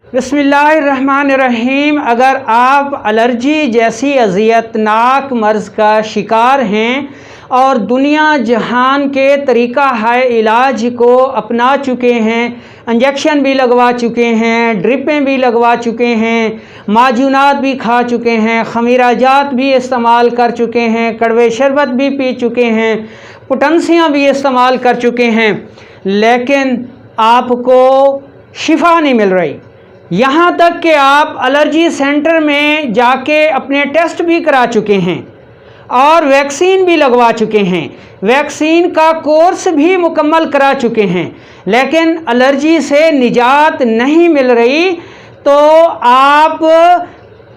बिस्मिल्लाहिर्रहमानिर्रहीम। अगर आप एलर्जी जैसी अज़ियतनाक मर्ज़ का शिकार हैं और दुनिया जहान के तरीक़ा हाय इलाज को अपना चुके हैं, इंजेक्शन भी लगवा चुके हैं, ड्रिपें भी लगवा चुके हैं, माजूनात भी खा चुके हैं, खमीराजात भी इस्तेमाल कर चुके हैं, कड़वे शरबत भी पी चुके हैं, पोटेंसियाँ भी इस्तेमाल कर चुके हैं, लेकिन आपको शिफा नहीं मिल रही। यहाँ तक कि आप एलर्जी सेंटर में जाके अपने टेस्ट भी करा चुके हैं और वैक्सीन भी लगवा चुके हैं, वैक्सीन का कोर्स भी मुकम्मल करा चुके हैं, लेकिन एलर्जी से निजात नहीं मिल रही, तो आप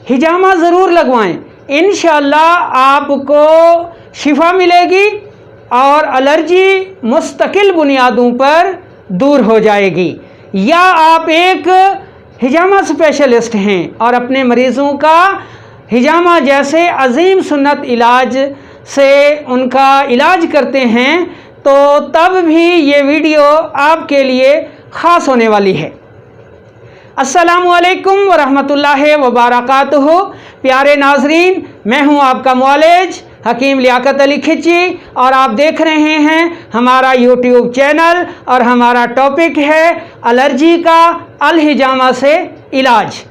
हिजामा ज़रूर लगवाएं। इंशाअल्लाह आपको शिफा मिलेगी और एलर्जी मुस्तकिल बुनियादों पर दूर हो जाएगी। या आप एक हिजामा स्पेशलिस्ट हैं और अपने मरीज़ों का हिजामा जैसे अजीम सुन्नत इलाज से उनका इलाज करते हैं, तो तब भी ये वीडियो आपके लिए ख़ास होने वाली है। अस्सलामु अलैकुम वरहमतुल्लाहि वबरकातुहू। प्यारे नाजरीन, मैं हूँ आपका मुआलिज हकीम लियाकत अली खिची और आप देख रहे हैं हमारा यूट्यूब चैनल और हमारा टॉपिक है एलर्जी का अल हिजामा से इलाज।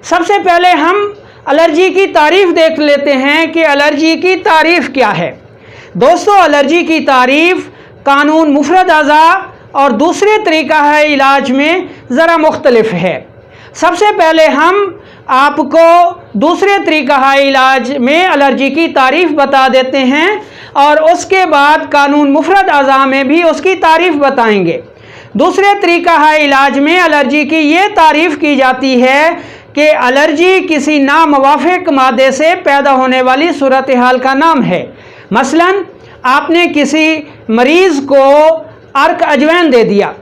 सबसे पहले हम एलर्जी की तारीफ़ देख लेते हैं कि एलर्जी की तारीफ़ क्या है। दोस्तों, एलर्जी की तारीफ़ कानून मुफरद अज़ा और दूसरे तरीक़ा है इलाज में ज़रा मुख्तलिफ है। सबसे पहले हम आपको दूसरे तरीक़ा है इलाज में एलर्जी की तारीफ़ बता देते हैं और उसके बाद कानून मुफरद अज़ा में भी उसकी तारीफ़ बताएंगे। दूसरे तरीक़ा है इलाज में एलर्जी की ये तारीफ़ की जाती है कि एलर्जी किसी नामुवाफ़िक मादे से पैदा होने वाली सूरत हाल का नाम है। मसलन आपने किसी मरीज़ को अर्क अजवैन दे दिया,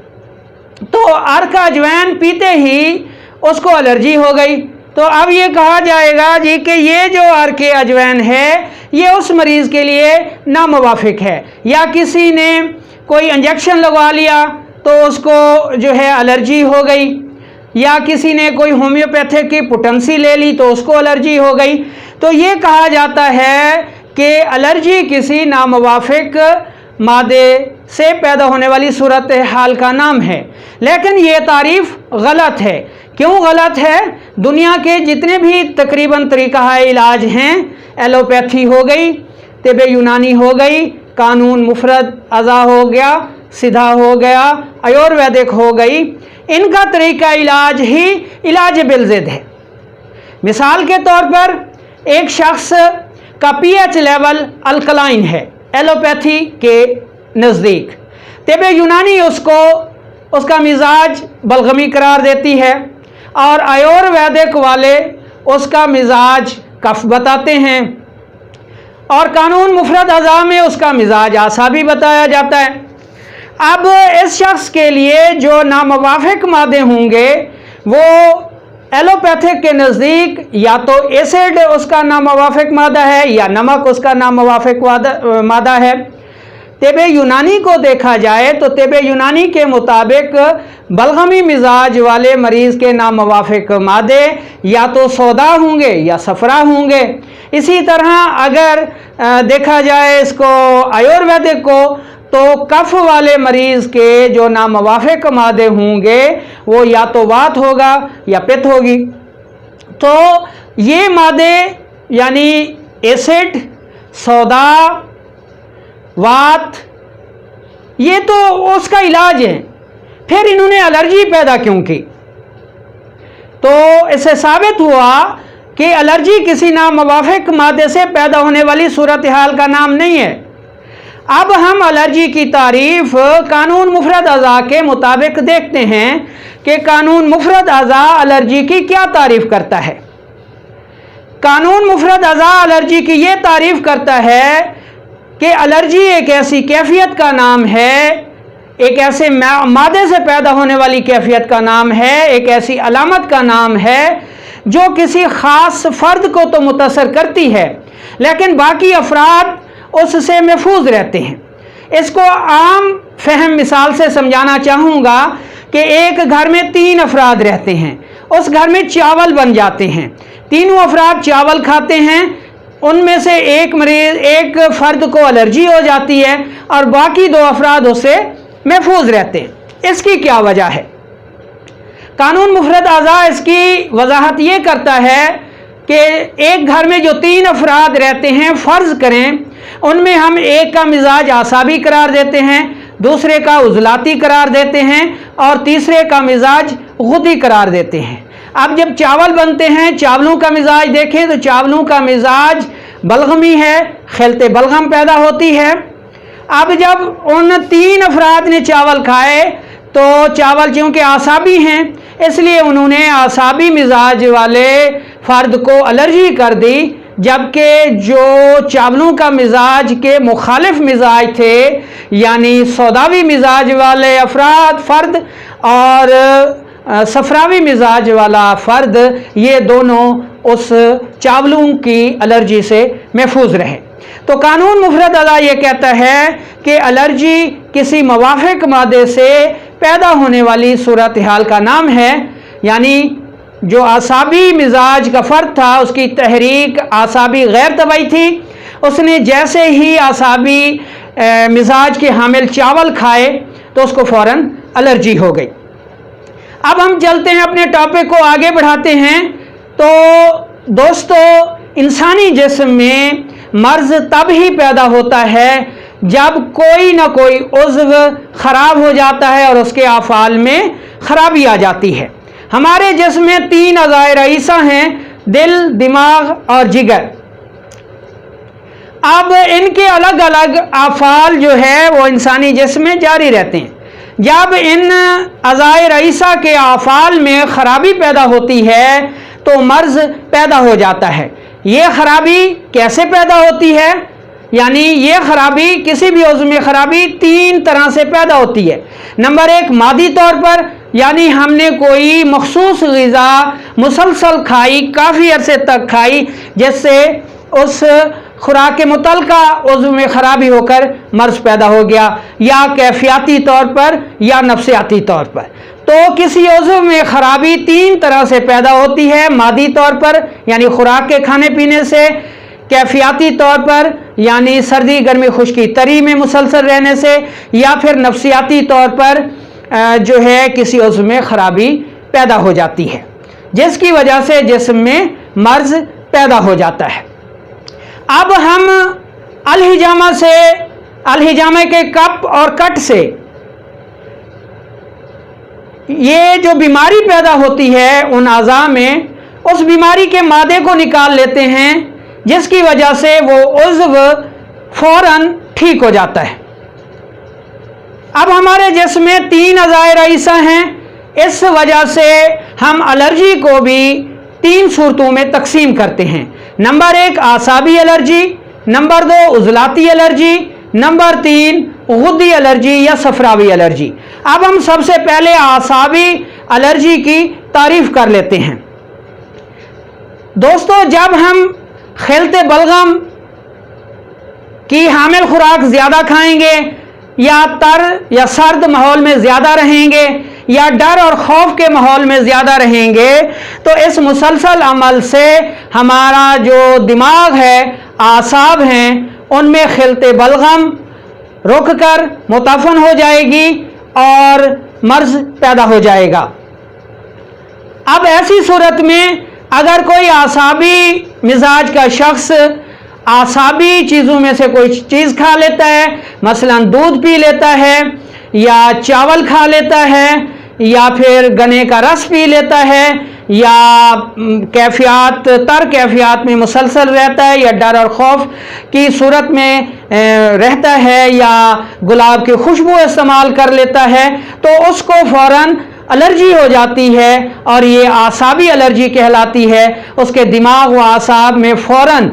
तो अर्क अजवैन पीते ही उसको एलर्जी हो गई, तो अब ये कहा जाएगा जी कि ये जो अर्क अजवैन है ये उस मरीज़ के लिए नामुवाफ़िक है। या किसी ने कोई इंजेक्शन लगवा लिया तो उसको जो है एलर्जी हो गई, या किसी ने कोई होम्योपैथिक की पोटेंसी ले ली तो उसको एलर्जी हो गई। तो ये कहा जाता है कि एलर्जी किसी नामुवाफ़िक मादे से पैदा होने वाली सूरत हाल का नाम है। लेकिन ये तारीफ़ गलत है। क्यों गलत है? दुनिया के जितने भी तकरीबन तरीक़ा है इलाज हैं, एलोपैथी हो गई, तिब यूनानी हो गई, कानून मुफरद अज़ा हो गया, सीधा हो गया, आयुर्वेदिक हो गई, इनका तरीक़ा इलाज ही इलाज बिलज़िद है। मिसाल के तौर पर एक शख्स का पीएच लेवल अल्कलाइन है एलोपैथी के नज़दीक, तिब यूनानी उसका मिजाज बलगमी करार देती है और आयुर्वेदिक वाले उसका मिजाज कफ बताते हैं और कानून मुफरद अज़ा में उसका मिजाज आसा भी बताया जाता है। अब इस शख्स के लिए जो नामुवाफ़िक मादे होंगे वो एलोपैथिक के नज़दीक या तो एसिड उसका नामुवाफ़िक मादा है या नमक उसका नामुवाफ़िक मादा है। तिब यूनानी को देखा जाए तो तिब यूनानी के मुताबिक बलगमी मिजाज वाले मरीज़ के नामुवाफ़िक मादे या तो सौदा होंगे या सफ़रा होंगे। इसी तरह अगर देखा जाए इसको आयुर्वेदिक को, तो कफ वाले मरीज़ के जो नामुवाफ़िक मादे होंगे वो या तो वात होगा या पित्त होगी। तो ये मादे यानी एसिड, सौदा, वात, ये तो उसका इलाज है। फिर इन्होंने एलर्जी पैदा क्यों की? तो इससे साबित हुआ कि एलर्जी किसी नामुवाफ़िक मादे से पैदा होने वाली सूरत हाल का नाम नहीं है। अब हम एलर्जी की तारीफ़ कानून मुफरद अज़ा के मुताबिक देखते हैं कि कानून मुफरद अज़ा एलर्जी की क्या तारीफ़ करता है। कानून मुफरद अज़ा एलर्जी की ये तारीफ़ करता है कि एलर्जी एक ऐसी कैफियत का नाम है, एक ऐसे मादे से पैदा होने वाली कैफियत का नाम है, एक ऐसी अलामत का नाम है जो किसी ख़ास फ़र्द को तो मुतासर करती है लेकिन बाकी अफराद उससे महफूज रहते हैं। इसको आम फहम मिसाल से समझाना चाहूँगा کہ ایک گھر میں 3 افراد رہتے ہیں، اس گھر میں چاول بن جاتے ہیں، تینوں افراد چاول کھاتے ہیں، ان میں سے ایک فرد کو الرجی ہو جاتی ہے اور باقی 2 افراد اس سے محفوظ رہتے ہیں۔ اس کی کیا وجہ ہے؟ قانون مفرد اعضاء اس کی وضاحت یہ کرتا ہے کہ ایک گھر میں جو 3 افراد رہتے ہیں، فرض کریں ان میں ہم ایک کا مزاج اعصابی قرار دیتے ہیں، دوسرے کا عضلاتی قرار دیتے ہیں اور تیسرے کا مزاج غدی قرار دیتے ہیں۔ اب جب چاول بنتے ہیں، چاولوں کا مزاج دیکھیں تو چاولوں کا مزاج بلغمی ہے، خلط بلغم پیدا ہوتی ہے۔ اب جب ان 3 افراد نے چاول کھائے تو چاول چونکہ اعصابی ہیں، اس لیے انہوں نے اعصابی مزاج والے فرد کو الرجی کر دی، جبکہ جو چاولوں کا مزاج کے مخالف مزاج تھے، یعنی سوداوی مزاج والے فرد اور صفراوی مزاج والا فرد، یہ دونوں اس چاولوں کی الرجی سے محفوظ رہے۔ تو قانون مفرد اعضاء یہ کہتا ہے کہ الرجی کسی موافق مادے سے پیدا ہونے والی صورتحال کا نام ہے، یعنی جو اعصابی مزاج کا فرد تھا اس کی تحریک اعصابی غیر طبعی تھی، اس نے جیسے ہی اعصابی مزاج کے حامل چاول کھائے تو اس کو فوراً الرجی ہو گئی۔ اب ہم چلتے ہیں اپنے ٹاپک کو آگے بڑھاتے ہیں۔ تو دوستو، انسانی جسم میں مرض تب ہی پیدا ہوتا ہے جب کوئی نہ کوئی عضو خراب ہو جاتا ہے اور اس کے افعال میں خرابی آ جاتی ہے۔ ہمارے جسم میں 3 اعضاء رئیسہ ہیں، دل، دماغ اور جگر۔ اب ان کے الگ الگ افعال جو ہے وہ انسانی جسم میں جاری رہتے ہیں۔ جب ان اعضاء رئیسہ کے افعال میں خرابی پیدا ہوتی ہے تو مرض پیدا ہو جاتا ہے۔ یہ خرابی کیسے پیدا ہوتی ہے؟ یعنی یہ خرابی، کسی بھی عضو میں خرابی 3 طرح سے پیدا ہوتی ہے۔ نمبر 1 مادی طور پر، یعنی ہم نے کوئی مخصوص غذا مسلسل کھائی، کافی عرصے تک کھائی، جس سے اس خوراک کے متعلقہ عضو میں خرابی ہو کر مرض پیدا ہو گیا، یا کیفیاتی طور پر یا نفسیاتی طور پر۔ تو کسی عضو میں خرابی 3 طرح سے پیدا ہوتی ہے، مادی طور پر یعنی خوراک کے کھانے پینے سے، کیفیاتی طور پر یعنی سردی گرمی خشکی تری میں مسلسل رہنے سے، یا پھر نفسیاتی طور پر جو ہے کسی عضو میں خرابی پیدا ہو جاتی ہے، جس کی وجہ سے جسم میں مرض پیدا ہو جاتا ہے۔ اب ہم الحجامہ کے کپ اور کٹ سے یہ جو بیماری پیدا ہوتی ہے ان اعضاء میں، اس بیماری کے مادے کو نکال لیتے ہیں، جس کی وجہ سے وہ عضو فوراً ٹھیک ہو جاتا ہے۔ اب ہمارے جسم میں 3 اعضاء رئیسہ ہیں، اس وجہ سے ہم الرجی کو بھی 3 صورتوں میں تقسیم کرتے ہیں۔ نمبر 1 اعصابی الرجی، نمبر 2 عضلاتی الرجی، نمبر 3 غدی الرجی یا صفراوی الرجی۔ اب ہم سب سے پہلے اعصابی الرجی کی تعریف کر لیتے ہیں۔ دوستو، جب ہم خلط بلغم کی حامل خوراک زیادہ کھائیں گے، یا تر یا سرد ماحول میں زیادہ رہیں گے، یا ڈر اور خوف کے ماحول میں زیادہ رہیں گے، تو اس مسلسل عمل سے ہمارا جو دماغ ہے، اعصاب ہیں، ان میں خلط بلغم رک کر متعفن ہو جائے گی اور مرض پیدا ہو جائے گا۔ اب ایسی صورت میں اگر کوئی اعصابی مزاج کا شخص اعصابی چیزوں میں سے کوئی چیز کھا لیتا ہے، مثلا دودھ پی لیتا ہے، یا چاول کھا لیتا ہے، یا پھر گنے کا رس پی لیتا ہے، یا تر کیفیات میں مسلسل رہتا ہے، یا ڈر اور خوف کی صورت میں رہتا ہے، یا گلاب کی خوشبو استعمال کر لیتا ہے، تو اس کو فوراً الرجی ہو جاتی ہے اور یہ اعصابی الرجی کہلاتی ہے۔ اس کے دماغ و اعصاب میں فوراً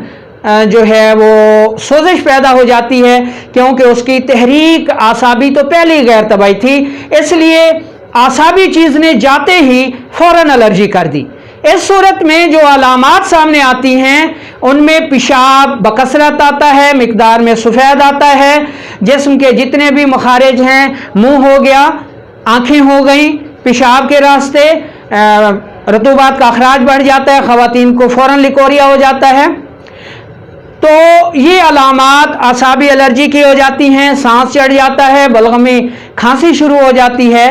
جو ہے وہ سوزش پیدا ہو جاتی ہے، کیونکہ اس کی تحریک اعصابی تو پہلے غیر طبعی تھی، اس لیے اعصابی چیز نے جاتے ہی فوراً الرجی کر دی۔ اس صورت میں جو علامات سامنے آتی ہیں ان میں پیشاب بکثرت آتا ہے، مقدار میں سفید آتا ہے، جسم کے جتنے بھی مخارج ہیں، منہ ہو گیا، آنکھیں ہو گئیں، पेशाब के रास्ते रतूबात का अखराज बढ़ जाता है, ख़वातीन को फ़ौरन लिकोरिया हो जाता है। तो ये अलामात आसाबी एलर्जी की हो जाती हैं, सांस चढ़ जाता है, बलगमी खांसी शुरू हो जाती है,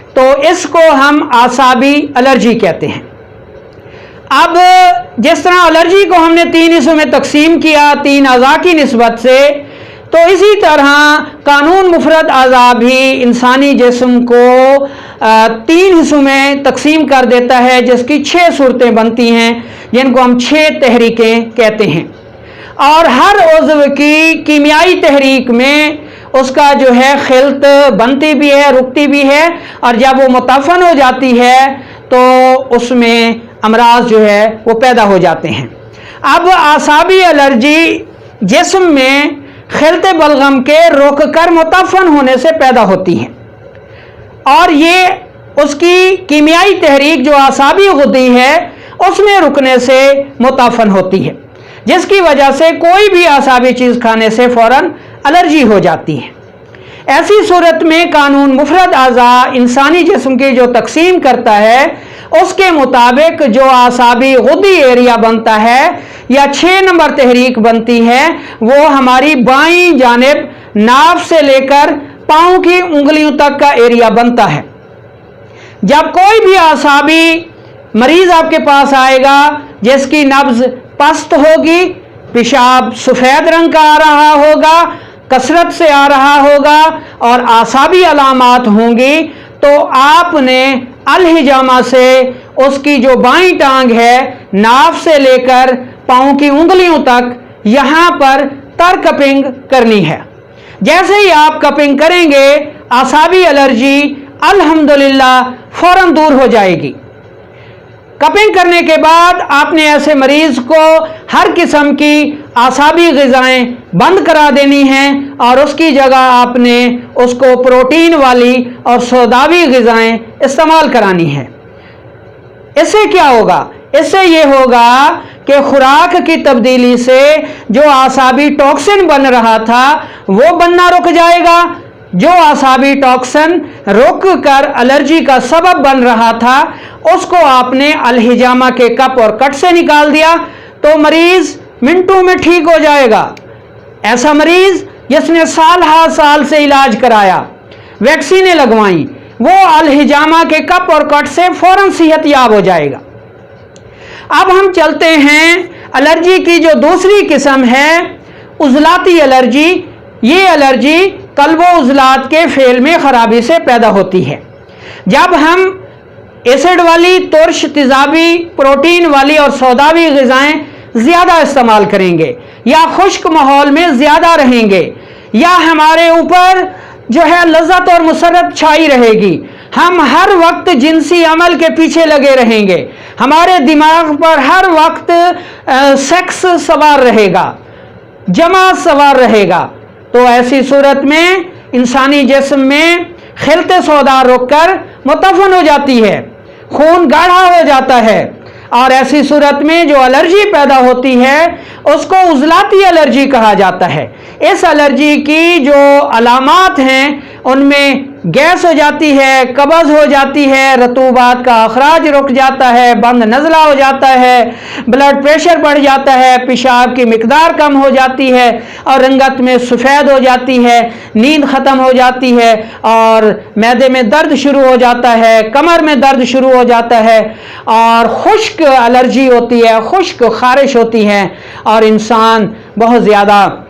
तो इसको हम आसाबी एलर्जी कहते हैं। अब जिस तरह एलर्जी को हमने 3 हिस्सों में तकसीम किया 3 अज़ा की निस्बत से, तो इसी तरह कानून मुफरद अज़ा भी इंसानी जिस्म को 3 हिस्सों में तकसीम कर देता है, जिसकी 6 सूरतें बनती हैं, जिनको हम 6 तहरीकें कहते हैं। और हर उज़्व की कीमियाई तहरीक में उसका जो है खिल्त बनती भी है, रुकती भी है, और जब वो मुतफ़न हो जाती है तो उसमें अमराज जो है वो पैदा हो जाते हैं। अब आसाबी एलर्जी जिस्म में खिल्त बलगम के रुक कर मुतफ़न होने से पैदा होती है, और ये उसकी कीमियाई तहरीक जो आसाबी गुद्दी है उसमें रुकने से मुतफ़न होती है, जिसकी वजह से कोई भी आसाबी चीज़ खाने से फ़ौरन एलर्जी हो जाती है। ऐसी सूरत में कानून मुफरद अज़ा इंसानी जिस्म की जो तकसीम करता है उसके मुताबिक जो आसाबी गुद्दी एरिया बनता है या 6 नंबर तहरीक बनती है, वो हमारी बाईं जानिब नाभ से लेकर पाँव की उंगलियों तक का एरिया बनता है। जब कोई भी आसाबी मरीज आपके पास आएगा जिसकी नब्ज पस्त होगी, पेशाब सफ़ेद रंग का आ रहा होगा, कसरत से आ रहा होगा और आसाबी अलामात होंगी, तो आपने अलहिजामा से उसकी जो बाईं टांग है नाभ से लेकर पाँव की उंगलियों तक यहाँ पर तर कपिंग करनी है। जैसे ही आप कपिंग करेंगे आसाबी एलर्जी अल्हम्दुलिल्लाह फ़ौरन दूर हो जाएगी। कपिंग करने के बाद आपने ऐसे मरीज को हर किस्म की आसाबी ग़िज़ाएँ बंद करा देनी हैं और उसकी जगह आपने उसको प्रोटीन वाली और सौदावी ग़िज़ाएँ इस्तेमाल करानी है। इससे क्या होगा? इससे ये होगा कि खुराक की तब्दीली से जो आसाबी टॉक्सिन बन रहा था वो बनना रुक जाएगा। जो आसाबी टॉक्सिन रुक कर एलर्जी का सबब बन रहा था उसको आपने अलहिजामा के कप और कट से निकाल दिया तो मरीज मिनटों में ठीक हो जाएगा। ऐसा मरीज जिसने साल हा साल से इलाज कराया, वैक्सीनें लगवाई, वो अलहिजामा के कप और कट से फौरन सेहतयाब हो जाएगा। अब हम चलते हैं एलर्जी की जो दूसरी किस्म है उज़लाती एलर्जी। ये एलर्जी कल्बो उज़लात के फेल में ख़राबी से पैदा होती है। जब हम एसिड वाली, तुर्श, तेज़ाबी, प्रोटीन वाली और सौदावी ग़िज़ाएँ ज़्यादा इस्तेमाल करेंगे या खुश्क माहौल में ज़्यादा रहेंगे या हमारे ऊपर जो है लज़्ज़त और मुसर्रत छाई रहेगी, हम हर वक्त जिनसी अमल के पीछे लगे रहेंगे, हमारे दिमाग पर हर वक्त सेक्स सवार रहेगा, जमा सवार रहेगा, तो ऐसी सूरत में इंसानी जिस्म में खिल्त सौदा रुक कर मुतफ़न हो जाती है, खून गाढ़ा हो जाता है और ऐसी सूरत में जो एलर्जी पैदा होती है उसको उज़लाती एलर्जी कहा जाता है। इस एलर्जी की जो अलामात हैं उनमें गैस हो जाती है, कब्ज़ हो जाती है, रतूबात का अखराज रुक जाता है, बंद नज़ला हो जाता है, ब्लड प्रेशर बढ़ जाता है, पेशाब की मिकदार कम हो जाती है और रंगत में सफ़ेद हो जाती है, नींद ख़त्म हो जाती है और मैदे में दर्द शुरू हो जाता है, कमर में दर्द शुरू हो जाता है और खुश्क एलर्जी होती है, खुश्क खारिश होती है और इंसान बहुत ज़्यादा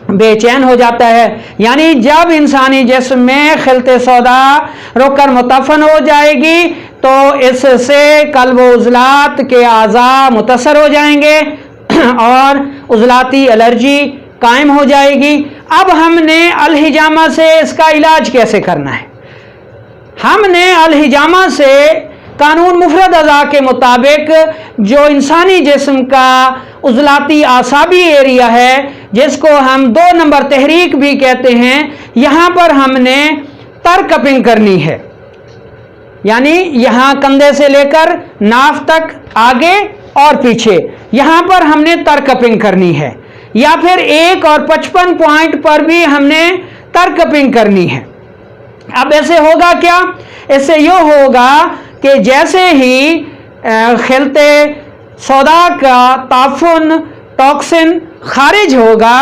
बेचैन हो जाता है। यानी जब इंसानी जिस्म में खिलते सौदा रुक कर मुतफ़न हो जाएगी तो इससे कल्ब उज़लात के आज़ा मुतासर हो जाएंगे और उज़लाती एलर्जी कायम हो जाएगी। अब हमने अलहिजामा से इसका इलाज कैसे करना है? हमने अलहिजामा से कानून मुफरद अज़ा के मुताबिक जो इंसानी जिस्म का उज़लाती आसाबी एरिया है जिसको हम 2 नंबर तहरीक भी कहते हैं, यहाँ पर हमने तर कपिंग करनी है। यानी यहाँ कंधे से लेकर नाभ तक आगे और पीछे यहाँ पर हमने तर कपिंग करनी है या फिर 1 और 55 पॉइंट पर भी हमने तर कपिंग करनी है। اب ایسے ہوگا کیا؟ اس سے یہ ہوگا کہ جیسے ہی خلطِ سودا کا تعفن ٹاکسن خارج ہوگا،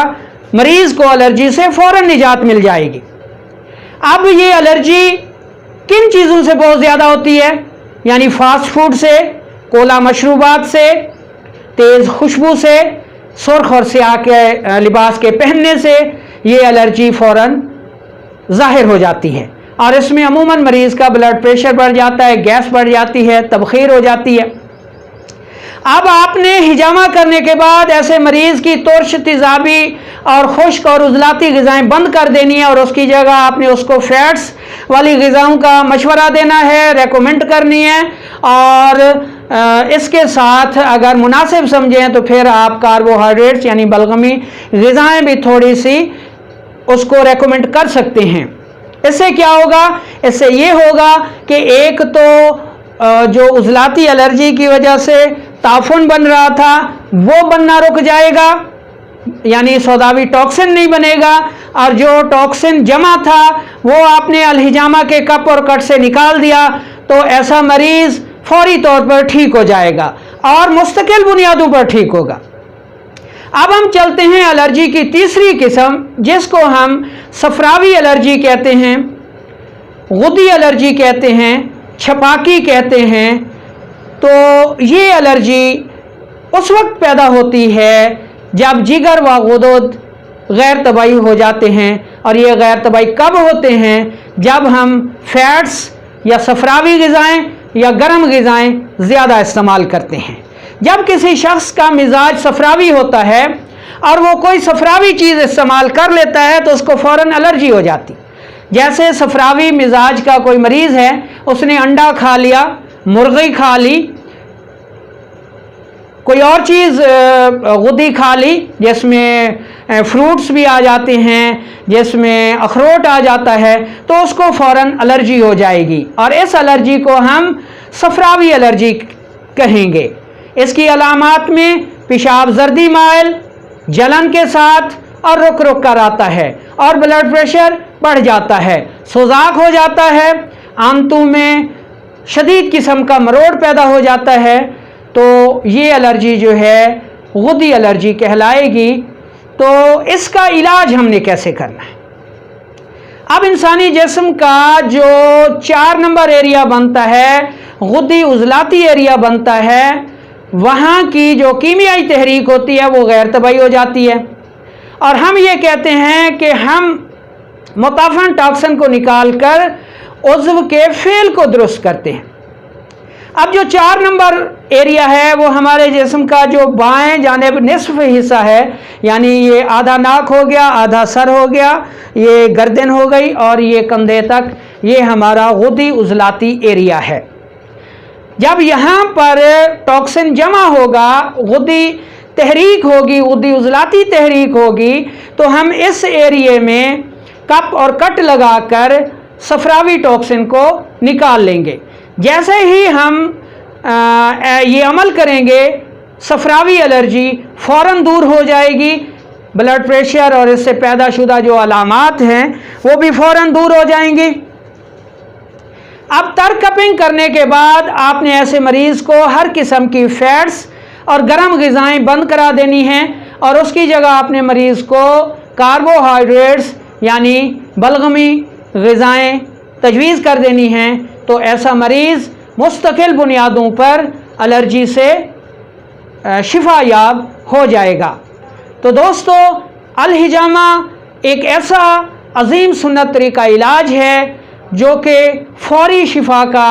مریض کو الرجی سے فوراً نجات مل جائے گی۔ اب یہ الرجی کن چیزوں سے بہت زیادہ ہوتی ہے؟ یعنی فاسٹ فوڈ سے، کولا مشروبات سے، تیز خوشبو سے، سرخ اور سیاہ کے لباس کے پہننے سے یہ الرجی فوراً ظاہر ہو جاتی ہے، اور اس میں عموماً مریض کا بلڈ پریشر بڑھ جاتا ہے، گیس بڑھ جاتی ہے، تبخیر ہو جاتی ہے۔ اب آپ نے ہجامہ کرنے کے بعد ایسے مریض کی ترش، تیزابی اور خشک اور عضلاتی غذائیں بند کر دینی ہے، اور اس کی جگہ آپ نے اس کو فیٹس والی غذاؤں کا مشورہ دینا ہے، ریکومنڈ کرنی ہے، اور اس کے ساتھ اگر مناسب سمجھیں تو پھر آپ کاربوہائیڈریٹس یعنی بلغمی غذائیں بھی تھوڑی سی اس کو ریکومنڈ کر سکتے ہیں۔ اس سے کیا ہوگا؟ اس سے یہ ہوگا کہ ایک تو جو عضلاتی الرجی کی وجہ سے تعفن بن رہا تھا وہ بننا رک جائے گا، یعنی سوداوی ٹاکسن نہیں بنے گا، اور جو ٹاکسن جمع تھا وہ آپ نے الحجامہ کے کپ اور کٹ سے نکال دیا، تو ایسا مریض فوری طور پر ٹھیک ہو جائے گا اور مستقل بنیادوں پر ٹھیک ہوگا۔ اب ہم چلتے ہیں الرجی کی تیسری قسم، جس کو ہم صفراوی الرجی کہتے ہیں، غدی الرجی کہتے ہیں، چھپاکی کہتے ہیں۔ تو یہ الرجی اس وقت پیدا ہوتی ہے جب جگر و غدود غیر طبیعی ہو جاتے ہیں، اور یہ غیر طبیعی کب ہوتے ہیں؟ جب ہم فیٹس یا صفراوی غذائیں یا گرم غذائیں زیادہ استعمال کرتے ہیں۔ جب کسی شخص کا مزاج صفراوی ہوتا ہے اور وہ کوئی صفراوی چیز استعمال کر لیتا ہے تو اس کو فوراً الرجی ہو جاتی۔ جیسے صفراوی مزاج کا کوئی مریض ہے، اس نے انڈا کھا لیا، مرغی کھا لی، کوئی اور چیز غدی کھا لی جس میں فروٹس بھی آ جاتے ہیں، جس میں اخروٹ آ جاتا ہے، تو اس کو فوراً الرجی ہو جائے گی، اور اس الرجی کو ہم صفراوی الرجی کہیں گے۔ اس کی علامات میں پیشاب زردی مائل، جلن کے ساتھ اور رک رک کر آتا ہے، اور بلڈ پریشر بڑھ جاتا ہے، سوزاک ہو جاتا ہے، آنتوں میں شدید قسم کا مروڑ پیدا ہو جاتا ہے۔ تو یہ الرجی جو ہے غدی الرجی کہلائے گی۔ تو اس کا علاج ہم نے کیسے کرنا ہے؟ اب انسانی جسم کا جو 4 نمبر ایریا بنتا ہے، غدی عضلاتی ایریا بنتا ہے، وہاں کی جو کیمیائی تحریک ہوتی ہے وہ غیر طبیعی ہو جاتی ہے، اور ہم یہ کہتے ہیں کہ ہم متعفن ٹاکسن کو نکال کر عضو کے فعل کو درست کرتے ہیں۔ اب جو 4 نمبر ایریا ہے وہ ہمارے جسم کا جو بائیں جانب نصف حصہ ہے، یعنی یہ آدھا ناک ہو گیا، آدھا سر ہو گیا، یہ گردن ہو گئی، اور یہ کندھے تک، یہ ہمارا غدی عضلاتی ایریا ہے۔ جب یہاں پر ٹاکسن جمع ہوگا، غدی تحریک ہوگی، غدی عضلاتی تحریک ہوگی، تو ہم اس ایریے میں کپ اور کٹ لگا کر صفراوی ٹاکسن کو نکال لیں گے۔ جیسے ہی ہم یہ عمل کریں گے، صفراوی الرجی فوراً دور ہو جائے گی، بلڈ پریشر اور اس سے پیدا شدہ جو علامات ہیں وہ بھی فوراً دور ہو جائیں گی۔ اب تر کپنگ کرنے کے بعد آپ نے ایسے مریض کو ہر قسم کی فیٹس اور گرم غذائیں بند کرا دینی ہیں، اور اس کی جگہ آپ نے مریض کو کاربوہائیڈریٹس یعنی بلغمی غذائیں تجویز کر دینی ہیں، تو ایسا مریض مستقل بنیادوں پر الرجی سے شفا یاب ہو جائے گا۔ تو دوستو، الحجامہ ایک ایسا عظیم سنت طریقہ علاج ہے جو کہ فوری شفا کا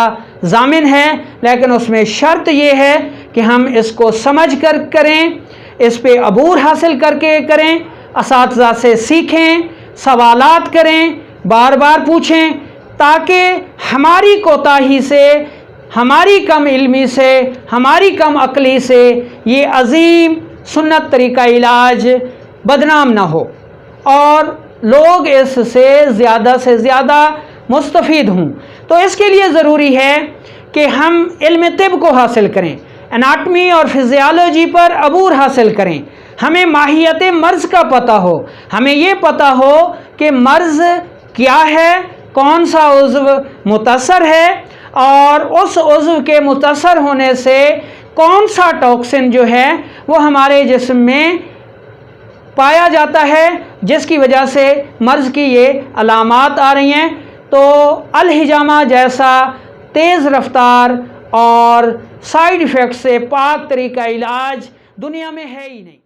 ضامن ہے، لیکن اس میں شرط یہ ہے کہ ہم اس کو سمجھ کر کریں، اس پہ عبور حاصل کر کے کریں، اساتذہ سے سیکھیں، سوالات کریں، بار بار پوچھیں، تاکہ ہماری کوتاہی سے، ہماری کم علمی سے، ہماری کم عقلی سے یہ عظیم سنت طریقہ علاج بدنام نہ ہو، اور لوگ اس سے زیادہ مستفید ہوں۔ تو اس کے لیے ضروری ہے کہ ہم علم طب کو حاصل کریں، اناٹمی اور فزیالوجی پر عبور حاصل کریں، ہمیں ماہیت مرض کا پتہ ہو، ہمیں یہ پتہ ہو کہ مرض کیا ہے، کون سا عضو متاثر ہے اور اس عضو کے متاثر ہونے سے کون سا ٹاکسن جو ہے وہ ہمارے جسم میں پایا جاتا ہے، جس کی وجہ سے مرض کی یہ علامات آ رہی ہیں۔ تو الحجامہ جیسا تیز رفتار اور سائیڈ ایفیکٹ سے پاک طریقہ علاج دنیا میں ہے ہی نہیں۔